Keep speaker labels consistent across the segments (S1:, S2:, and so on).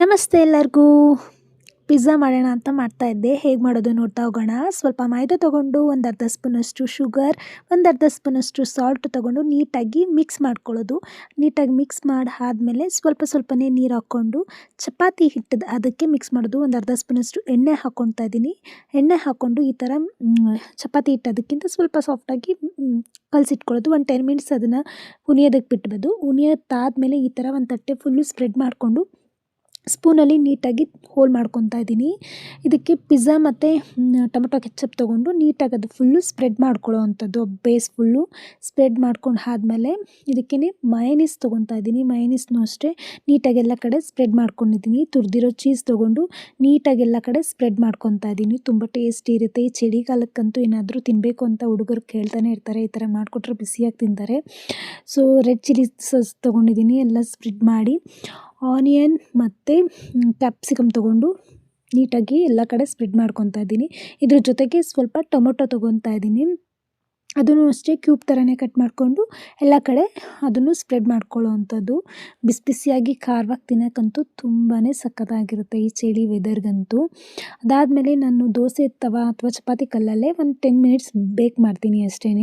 S1: ನಮಸ್ತೆ ಎಲ್ಲರಿಗೂ. ಪಿಜ್ಜಾ ಮಾಡೋಣ ಅಂತ ಮಾಡ್ತಾಯಿದ್ದೆ. ಹೇಗೆ ಮಾಡೋದು ನೋಡ್ತಾ ಹೋಗೋಣ. ಸ್ವಲ್ಪ ಮೈದಾ ತೊಗೊಂಡು ಒಂದು ಅರ್ಧ ಸ್ಪೂನಷ್ಟು ಶುಗರ್, ಒಂದು ಅರ್ಧ ಸ್ಪೂನಷ್ಟು ಸಾಲ್ಟ್ ತೊಗೊಂಡು ನೀಟಾಗಿ ಮಿಕ್ಸ್ ಮಾಡ್ಕೊಳ್ಳೋದು. ನೀಟಾಗಿ ಮಿಕ್ಸ್ ಮಾಡಿ ಆದಮೇಲೆ ಸ್ವಲ್ಪನೇ ನೀರು ಹಾಕ್ಕೊಂಡು ಚಪಾತಿ ಹಿಟ್ಟದು ಅದಕ್ಕೆ ಮಿಕ್ಸ್ ಮಾಡೋದು. ಒಂದು ಅರ್ಧ ಸ್ಪೂನಷ್ಟು ಎಣ್ಣೆ ಹಾಕ್ಕೊಳ್ತಾ ಇದ್ದೀನಿ. ಎಣ್ಣೆ ಹಾಕ್ಕೊಂಡು ಈ ಥರ ಚಪಾತಿ ಹಿಟ್ಟು ಅದಕ್ಕಿಂತ ಸ್ವಲ್ಪ ಸಾಫ್ಟಾಗಿ ಕಲಸಿಟ್ಕೊಳ್ಳೋದು. ಒಂದು 10 ಮಿನಿಟ್ಸ್ ಅದನ್ನು ಹುನಿಯೋದಕ್ಕೆ ಬಿಟ್ಬಿಡೋದು. ಹುನಿಯೋದಾದ್ಮೇಲೆ ಈ ಥರ ಒಂದು ತಟ್ಟೆ ಫುಲ್ಲು ಸ್ಪ್ರೆಡ್ ಮಾಡಿಕೊಂಡು ಸ್ಪೂನಲ್ಲಿ ನೀಟಾಗಿ ಹೋಲ್ ಮಾಡ್ಕೊತಾ ಇದ್ದೀನಿ. ಇದಕ್ಕೆ ಪಿಜ್ಜಾ ಮತ್ತು ಟೊಮೊಟೊ ಕೆಚಪ್ ತೊಗೊಂಡು ನೀಟಾಗಿ ಅದು ಫುಲ್ಲು ಸ್ಪ್ರೆಡ್ ಮಾಡ್ಕೊಳ್ಳೋ ಅಂಥದ್ದು. ಬೇಸ್ ಫುಲ್ಲು ಸ್ಪ್ರೆಡ್ ಮಾಡ್ಕೊಂಡು ಆದಮೇಲೆ ಇದಕ್ಕೇ ಮಯನೀಸ್ ತೊಗೊತಾ ಇದ್ದೀನಿ. ಮಯನೀಸ್ನೂ ಅಷ್ಟೇ ನೀಟಾಗಿ ಎಲ್ಲ ಕಡೆ ಸ್ಪ್ರೆಡ್ ಮಾಡ್ಕೊಂಡಿದ್ದೀನಿ. ತುರಿದಿರೋ ಚೀಸ್ ತೊಗೊಂಡು ನೀಟಾಗಿ ಎಲ್ಲ ಕಡೆ ಸ್ಪ್ರೆಡ್ ಮಾಡ್ಕೊತಾ ಇದ್ದೀನಿ. ತುಂಬ ಟೇಸ್ಟಿ ಇರುತ್ತೆ. ಈ ಚಳಿಗಾಲಕ್ಕಂತೂ ಏನಾದರೂ ತಿನ್ನಬೇಕು ಅಂತ ಹುಡುಗರು ಕೇಳ್ತಾನೆ ಇರ್ತಾರೆ. ಈ ಥರ ಮಾಡಿಕೊಟ್ರೆ ಬಿಸಿಯಾಗಿ ತಿಂತಾರೆ. ಸೊ ರೆಡ್ ಚಿಲ್ಲಿ ಸಾಸ್ ತೊಗೊಂಡಿದ್ದೀನಿ. ಎಲ್ಲ ಸ್ಪ್ರೆಡ್ ಮಾಡಿ ಆನಿಯನ್ ಮತ್ತು ಕ್ಯಾಪ್ಸಿಕಮ್ ತೊಗೊಂಡು ನೀಟಾಗಿ ಎಲ್ಲ ಕಡೆ ಸ್ಪ್ರೆಡ್ ಮಾಡ್ಕೊತಾ ಇದ್ದೀನಿ. ಇದ್ರ ಜೊತೆಗೆ ಸ್ವಲ್ಪ ಟೊಮೊಟೊ ತೊಗೊತಾ ಇದ್ದೀನಿ. ಅದನ್ನು ಅಷ್ಟೇ ಕ್ಯೂಬ್ ಥರನೇ ಕಟ್ ಮಾಡಿಕೊಂಡು ಎಲ್ಲ ಕಡೆ ಅದನ್ನು ಸ್ಪ್ರೆಡ್ ಮಾಡ್ಕೊಳ್ಳೋ ಅಂಥದ್ದು. ಬಿಸಿಯಾಗಿ ಖಾರವಾಗಿ ತಿನ್ನೋಕ್ಕಂತೂ ತುಂಬಾ ಸಖತ್ತಾಗಿರುತ್ತೆ ಈ ಚಳಿ ವೆದರ್ಗಂತೂ. ಅದಾದಮೇಲೆ ನಾನು ದೋಸೆ ತವ ಅಥವಾ ಚಪಾತಿ ಕಲ್ಲಲ್ಲೇ ಒಂದು 10 ಮಿನಿಟ್ಸ್ ಬೇಕ್ ಮಾಡ್ತೀನಿ ಅಷ್ಟೇ.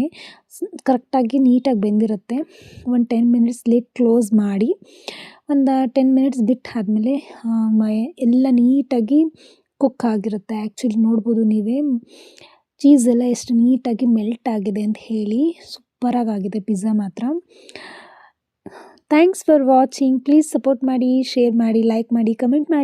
S1: ಕರೆಕ್ಟಾಗಿ ನೀಟಾಗಿ ಬೆಂದಿರುತ್ತೆ. ಒಂದು 10 ಮಿನಿಟ್ಸ್ ಲಿಡ್ ಕ್ಲೋಸ್ ಮಾಡಿ ಒಂದು 10 ಮಿನಿಟ್ಸ್ ಬಿಟ್ಟು ಆದಮೇಲೆ ಎಲ್ಲ ನೀಟಾಗಿ ಕುಕ್ ಆಗಿರುತ್ತೆ. ಆ್ಯಕ್ಚುಲಿ ನೋಡ್ಬೋದು ನೀವೇ ಚೀಸ್ ಎಲ್ಲ ಎಷ್ಟು ನೀಟಾಗಿ ಮೆಲ್ಟ್ ಆಗಿದೆ ಅಂತ ಹೇಳಿ. ಸೂಪರಾಗಿದೆ ಪಿಜ್ಜಾ ಮಾತ್ರ. Thanks for watching. Please support ಮಾಡಿ, ಶೇರ್ ಮಾಡಿ, ಲೈಕ್ ಮಾಡಿ, ಕಮೆಂಟ್ ಮಾಡಿ.